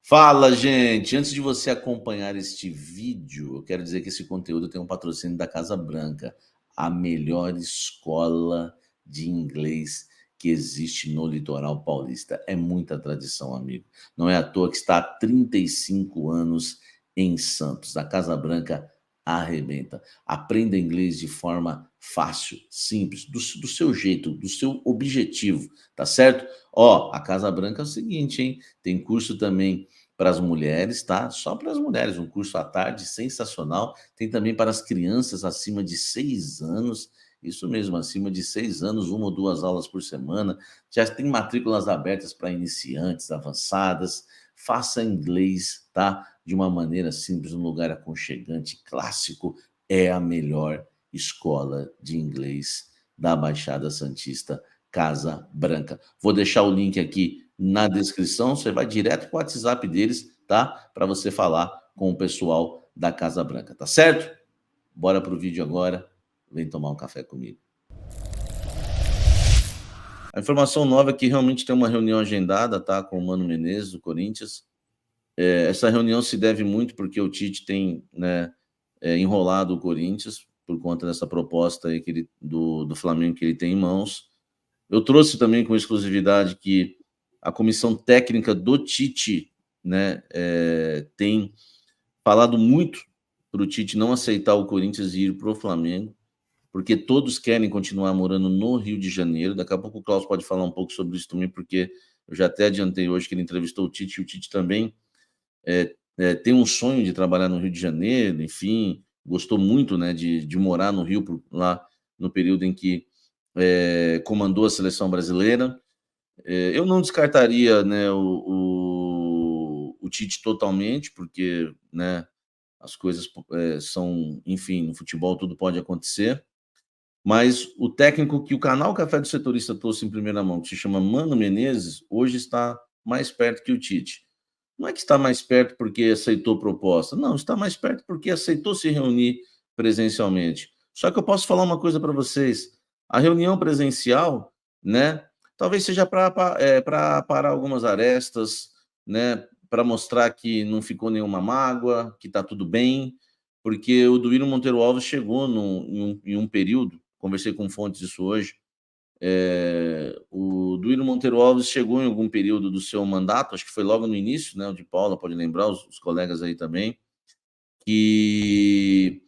Fala, gente! Antes de você acompanhar este vídeo, eu quero dizer que esse conteúdo tem um patrocínio da Casa Branca, a melhor escola de inglês que existe no litoral paulista. É muita tradição, amigo. Não é à toa que está há 35 anos em Santos. A Casa Branca arrebenta. Aprenda inglês de forma fácil, simples, do seu jeito, do seu objetivo, tá certo? Ó, a Casa Branca é o seguinte, hein? Tem curso também para as mulheres, tá? Só para as mulheres, um curso à tarde sensacional. Tem também para as crianças acima de 6 anos, isso mesmo, acima de 6 anos, 1 ou 2 aulas por semana. Já tem matrículas abertas para iniciantes, avançadas. Faça inglês, tá? De uma maneira simples, num lugar aconchegante, clássico. É a melhor escola de inglês da Baixada Santista, Casa Branca. Vou deixar o link aqui na descrição, você vai direto para o WhatsApp deles, tá? Para você falar com o pessoal da Casa Branca, tá certo? Bora pro vídeo agora, vem tomar um café comigo. A informação nova é que realmente tem uma reunião agendada, tá? Com o Mano Menezes, do Corinthians. Essa reunião se deve muito porque o Tite tem, né, enrolado o Corinthians por conta dessa proposta aí do Flamengo que ele tem em mãos. Eu trouxe também com exclusividade que a comissão técnica do Tite, né, tem falado muito para o Tite não aceitar o Corinthians e ir para o Flamengo, porque todos querem continuar morando no Rio de Janeiro. Daqui a pouco o Klaus pode falar um pouco sobre isso também, porque eu já até adiantei hoje que ele entrevistou o Tite, e o Tite também tem um sonho de trabalhar no Rio de Janeiro, enfim, gostou muito, né, de morar no Rio, lá no período em que comandou a seleção brasileira. Eu não descartaria, né, o Tite totalmente, porque, né, as coisas são, enfim, no futebol tudo pode acontecer, mas o técnico que o canal Café do Setorista trouxe em primeira mão, que se chama Mano Menezes, hoje está mais perto que o Tite. Não é que está mais perto porque aceitou proposta, não, está mais perto porque aceitou se reunir presencialmente. Só que eu posso falar uma coisa para vocês, a reunião presencial, né, talvez seja para parar algumas arestas, né, para mostrar que não ficou nenhuma mágoa, que está tudo bem, porque o Duílio Monteiro Alves chegou em um período, conversei com fontes isso hoje, o Duílio Monteiro Alves chegou em algum período do seu mandato, acho que foi logo no início, né, o de Paula pode lembrar, os colegas aí também, que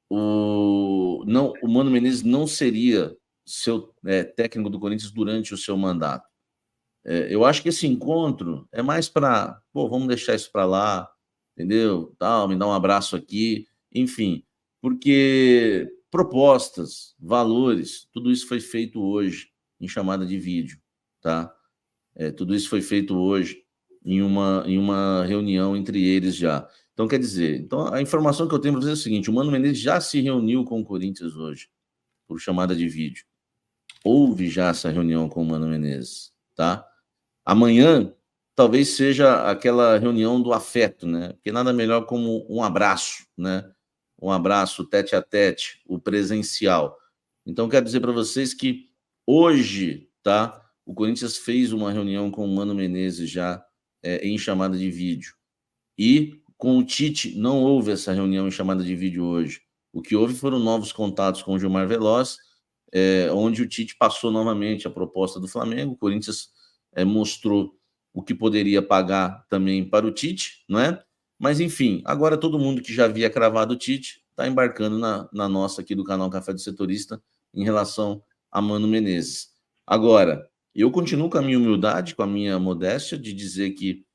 o Mano Menezes não seria técnico do Corinthians durante o seu mandato. Eu acho que esse encontro é mais para, pô, vamos deixar isso para lá, entendeu? Tal, me dá um abraço aqui, enfim, porque propostas, valores, tudo isso foi feito hoje em chamada de vídeo, tá? Tudo isso foi feito hoje em uma reunião entre eles já. Então, quer dizer, então a informação que eu tenho para vocês é o seguinte: o Mano Menezes já se reuniu com o Corinthians hoje, por chamada de vídeo. Houve já essa reunião com o Mano Menezes, tá? Amanhã talvez seja aquela reunião do afeto, né? Porque nada melhor como um abraço, né? Um abraço tete a tete, o presencial. Então, quero dizer para vocês que hoje, tá? O Corinthians fez uma reunião com o Mano Menezes já em chamada de vídeo. E com o Tite não houve essa reunião em chamada de vídeo hoje. O que houve foram novos contatos com o Gilmar Veloz, onde o Tite passou novamente a proposta do Flamengo. O Corinthians mostrou o que poderia pagar também para o Tite, não é? Mas, enfim, agora todo mundo que já havia cravado o Tite está embarcando na nossa aqui do canal Café do Setorista em relação a Mano Menezes. Agora, eu continuo com a minha humildade, com a minha modéstia, de dizer que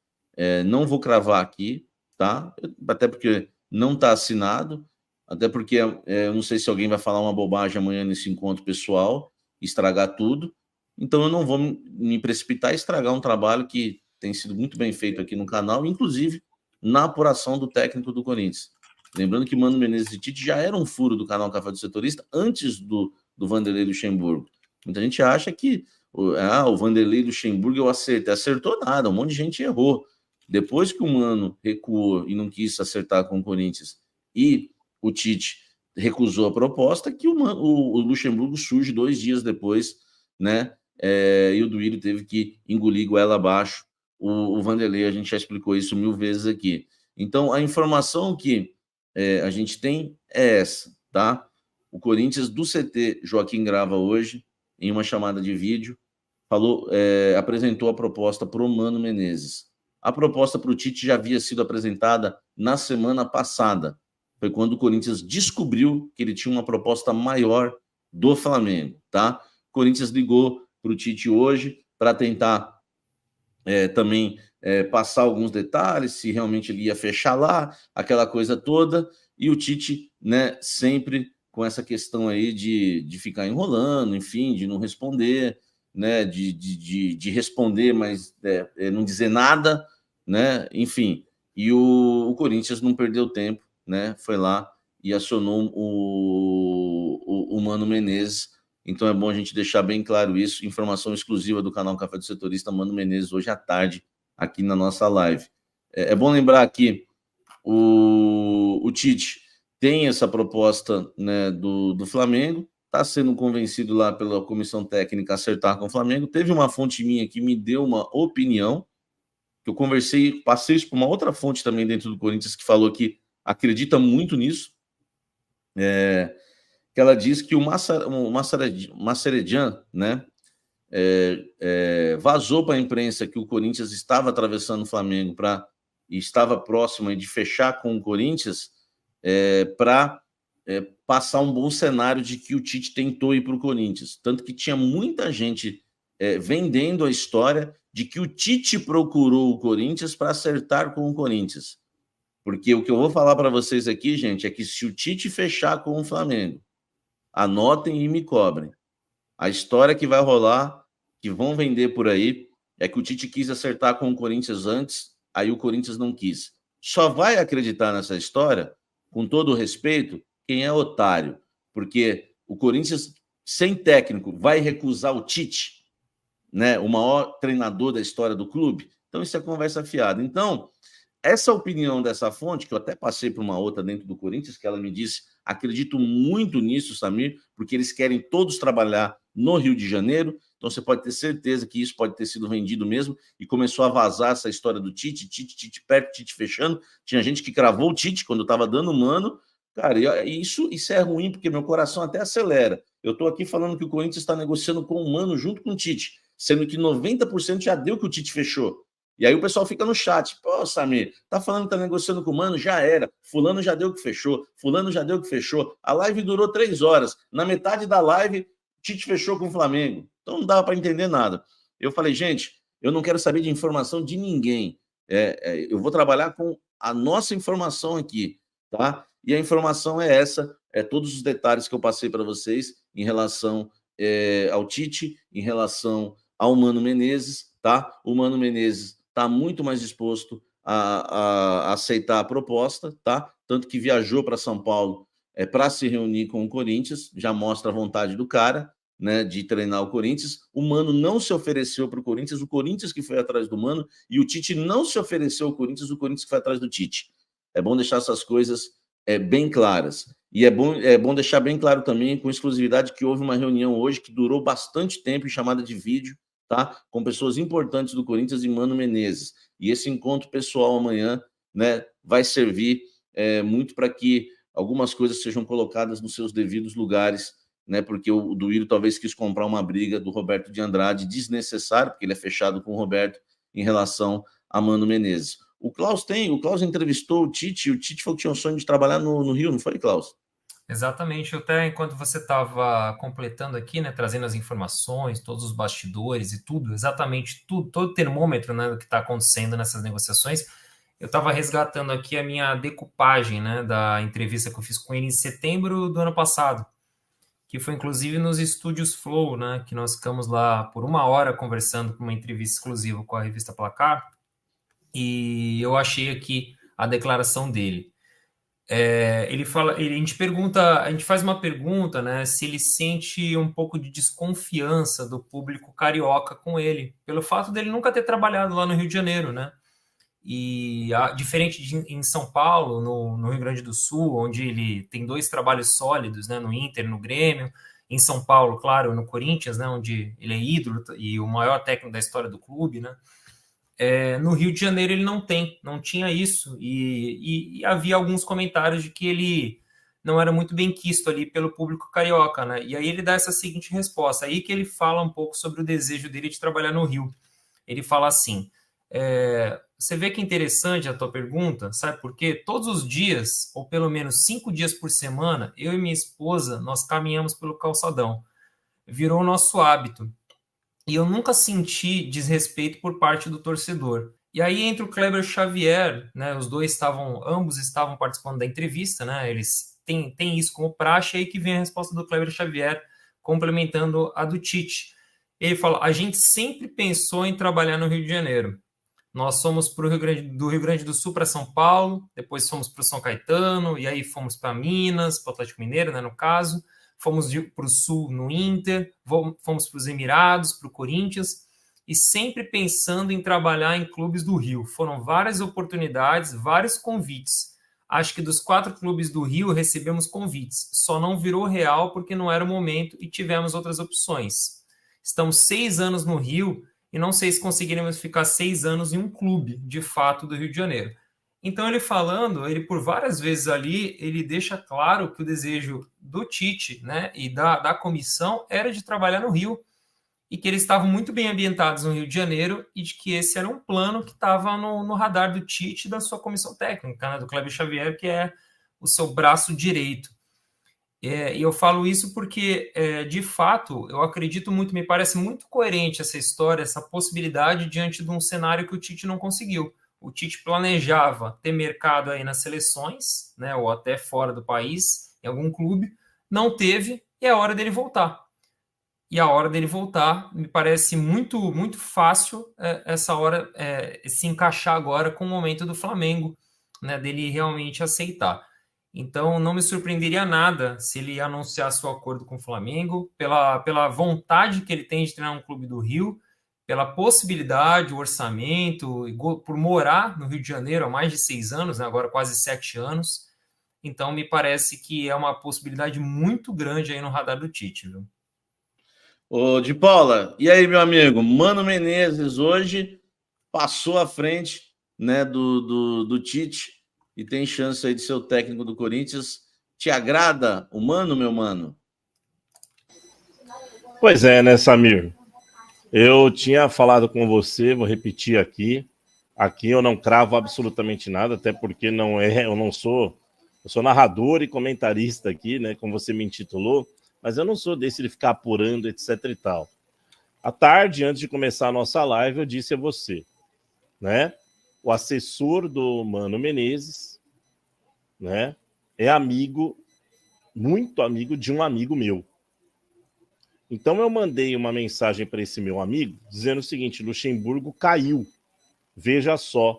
não vou cravar aqui, tá? Até porque não está assinado, até porque eu não sei se alguém vai falar uma bobagem amanhã nesse encontro pessoal, estragar tudo. Então eu não vou me precipitar e estragar um trabalho que tem sido muito bem feito aqui no canal, inclusive na apuração do técnico do Corinthians. Lembrando que Mano Menezes e Tite já era um furo do canal Café do Setorista antes do Vanderlei Luxemburgo. Muita gente acha que o Vanderlei Luxemburgo eu acertei. Acertou nada, um monte de gente errou. Depois que o Mano recuou e não quis acertar com o Corinthians e o Tite recusou a proposta, que o Luxemburgo surge 2 dias depois, né? E o Duílio teve que engolir goela abaixo o Vanderlei, a gente já explicou isso 1000 vezes aqui. Então, a informação que a gente tem é essa, tá? O Corinthians do CT Joaquim Grava hoje, em uma chamada de vídeo, apresentou a proposta para o Mano Menezes. A proposta para o Tite já havia sido apresentada na semana passada. Foi quando o Corinthians descobriu que ele tinha uma proposta maior do Flamengo, tá? O Corinthians ligou para o Tite hoje para tentar também passar alguns detalhes, se realmente ele ia fechar lá, aquela coisa toda, e o Tite, né, sempre com essa questão aí de ficar enrolando, enfim, de não responder, né, de responder, mas não dizer nada, né, enfim. E o Corinthians não perdeu tempo, né, foi lá e acionou o Mano Menezes. Então é bom a gente deixar bem claro isso. Informação exclusiva do canal Café do Setorista, Mano Menezes, hoje à tarde, aqui na nossa live. É bom lembrar que o Tite tem essa proposta, né, do Flamengo, está sendo convencido lá pela comissão técnica a acertar com o Flamengo. Teve uma fonte minha que me deu uma opinião, que eu conversei, passei isso para uma outra fonte também dentro do Corinthians, que falou que acredita muito nisso. Que ela diz que o Massaredjan, né, vazou para a imprensa que o Corinthians estava atravessando o Flamengo e estava próximo de fechar com o Corinthians para passar um bom cenário de que o Tite tentou ir para o Corinthians. Tanto que tinha muita gente vendendo a história de que o Tite procurou o Corinthians para acertar com o Corinthians. Porque o que eu vou falar para vocês aqui, gente, é que se o Tite fechar com o Flamengo, anotem e me cobrem. A história que vai rolar, que vão vender por aí, é que o Tite quis acertar com o Corinthians antes, aí o Corinthians não quis. Só vai acreditar nessa história, com todo o respeito, quem é otário. Porque o Corinthians, sem técnico, vai recusar o Tite, né, o maior treinador da história do clube. Então, isso é conversa fiada. Então, essa opinião dessa fonte, que eu até passei para uma outra dentro do Corinthians, que ela me disse, acredito muito nisso, Samir, porque eles querem todos trabalhar no Rio de Janeiro, então você pode ter certeza que isso pode ter sido vendido mesmo, e começou a vazar essa história do Tite perto, Tite fechando, tinha gente que cravou o Tite quando eu estava dando mano, cara, isso é ruim, porque meu coração até acelera. Eu estou aqui falando que o Corinthians está negociando com o Mano junto com o Tite, sendo que 90% já deu que o Tite fechou. E aí o pessoal fica no chat, pô, Samir, tá falando que tá negociando com o Mano? Já era. Fulano já deu que fechou. Fulano já deu que fechou. A live durou 3 horas. Na metade da live, Tite fechou com o Flamengo. Então não dava para entender nada. Eu falei, gente, eu não quero saber de informação de ninguém. Eu vou trabalhar com a nossa informação aqui, tá? E a informação é essa, todos os detalhes que eu passei para vocês em relação ao Tite, em relação ao Mano Menezes, tá? O Mano Menezes está muito mais disposto a aceitar a proposta, tá? Tanto que viajou para São Paulo para se reunir com o Corinthians, já mostra a vontade do cara, né, de treinar o Corinthians. O Mano não se ofereceu para o Corinthians que foi atrás do Mano, e o Tite não se ofereceu ao Corinthians que foi atrás do Tite. É bom deixar essas coisas bem claras. E é bom deixar bem claro também, com exclusividade, que houve uma reunião hoje que durou bastante tempo, em chamada de vídeo, tá? Com pessoas importantes do Corinthians e Mano Menezes. E esse encontro pessoal amanhã, né, vai servir muito para que algumas coisas sejam colocadas nos seus devidos lugares, né? Porque o Duílio talvez quis comprar uma briga do Roberto de Andrade desnecessário, porque ele é fechado com o Roberto em relação a Mano Menezes. O Klaus entrevistou o Tite falou que tinha um sonho de trabalhar no Rio, não foi, Klaus? Exatamente, até enquanto você estava completando aqui, né, trazendo as informações, todos os bastidores e tudo, exatamente tudo, todo o termômetro, né, do que está acontecendo nessas negociações, eu estava resgatando aqui a minha decupagem, né, da entrevista que eu fiz com ele em setembro do ano passado, que foi inclusive nos estúdios Flow, né, que nós ficamos lá por 1 hora conversando com uma entrevista exclusiva com a revista Placar, e eu achei aqui a declaração dele. Ele fala, a gente faz uma pergunta, né, se ele sente um pouco de desconfiança do público carioca com ele, pelo fato dele nunca ter trabalhado lá no Rio de Janeiro, né? E diferente em São Paulo, no Rio Grande do Sul, onde ele tem 2 trabalhos sólidos, né, no Inter, no Grêmio, em São Paulo, claro, no Corinthians, né, onde ele é ídolo e o maior técnico da história do clube, né? No Rio de Janeiro ele não tinha isso, e havia alguns comentários de que ele não era muito bem quisto ali pelo público carioca, né? E aí ele dá essa seguinte resposta, aí que ele fala um pouco sobre o desejo dele de trabalhar no Rio. Ele fala assim, você vê que interessante a tua pergunta, sabe por quê? Todos os dias, ou pelo menos 5 dias por semana, eu e minha esposa, nós caminhamos pelo calçadão. Virou nosso hábito. E eu nunca senti desrespeito por parte do torcedor. E aí entra o Kleber Xavier, né? Ambos estavam participando da entrevista, né? Eles têm isso como praxe, aí que vem a resposta do Kleber Xavier, complementando a do Tite. Ele fala: a gente sempre pensou em trabalhar no Rio de Janeiro. Nós somos do Rio Grande do Sul para São Paulo, depois fomos para o São Caetano, e aí fomos para Minas, para o Atlético Mineiro, né, no caso. Fomos para o Sul no Inter, fomos para os Emirados, para o Corinthians, e sempre pensando em trabalhar em clubes do Rio. Foram várias oportunidades, vários convites. Acho que dos 4 clubes do Rio recebemos convites. Só não virou real porque não era o momento e tivemos outras opções. Estamos 6 anos no Rio e não sei se conseguiremos ficar 6 anos em um clube, de fato, do Rio de Janeiro. Então, ele por várias vezes ali, ele deixa claro que o desejo do Tite, né, e da comissão era de trabalhar no Rio e que eles estavam muito bem ambientados no Rio de Janeiro e de que esse era um plano que estava no radar do Tite e da sua comissão técnica, né, do Kleber Xavier, que é o seu braço direito. E eu falo isso porque, de fato, eu acredito muito, me parece muito coerente essa história, essa possibilidade diante de um cenário que o Tite não conseguiu. O Tite planejava ter mercado aí nas seleções, né, ou até fora do país, em algum clube, não teve, e é a hora dele voltar. E a hora dele voltar, me parece muito, muito fácil essa hora se encaixar agora com o momento do Flamengo, né, dele realmente aceitar. Então, não me surpreenderia nada se ele anunciasse o acordo com o Flamengo, pela vontade que ele tem de treinar um clube do Rio, pela possibilidade, o orçamento, por morar no Rio de Janeiro há mais de 6 anos, né, agora quase 7 anos. Então, me parece que é uma possibilidade muito grande aí no radar do Tite, viu? Ô, de Paula, e aí, meu amigo? Mano Menezes hoje passou à frente, né, do Tite e tem chance aí de ser o técnico do Corinthians. Te agrada o Mano, meu mano? Pois é, né, Samir? Eu tinha falado com você, vou repetir aqui. Aqui eu não cravo absolutamente nada, até porque eu sou narrador e comentarista aqui, né, como você me intitulou, mas eu não sou desse de ficar apurando, etc e tal. À tarde, antes de começar a nossa live, eu disse a você, né, o assessor do Mano Menezes, né, é amigo, muito amigo de um amigo meu. Então eu mandei uma mensagem para esse meu amigo dizendo o seguinte: Luxemburgo caiu, veja só.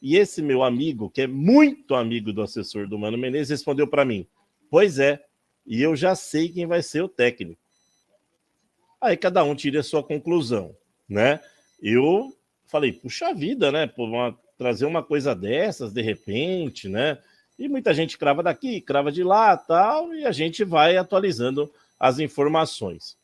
E esse meu amigo, que é muito amigo do assessor do Mano Menezes, respondeu para mim: pois é, e eu já sei quem vai ser o técnico. Aí cada um tira a sua conclusão, né? Eu falei, puxa vida, né? Trazer uma coisa dessas de repente, né? E muita gente crava daqui, crava de lá, tal, e a gente vai atualizando as informações.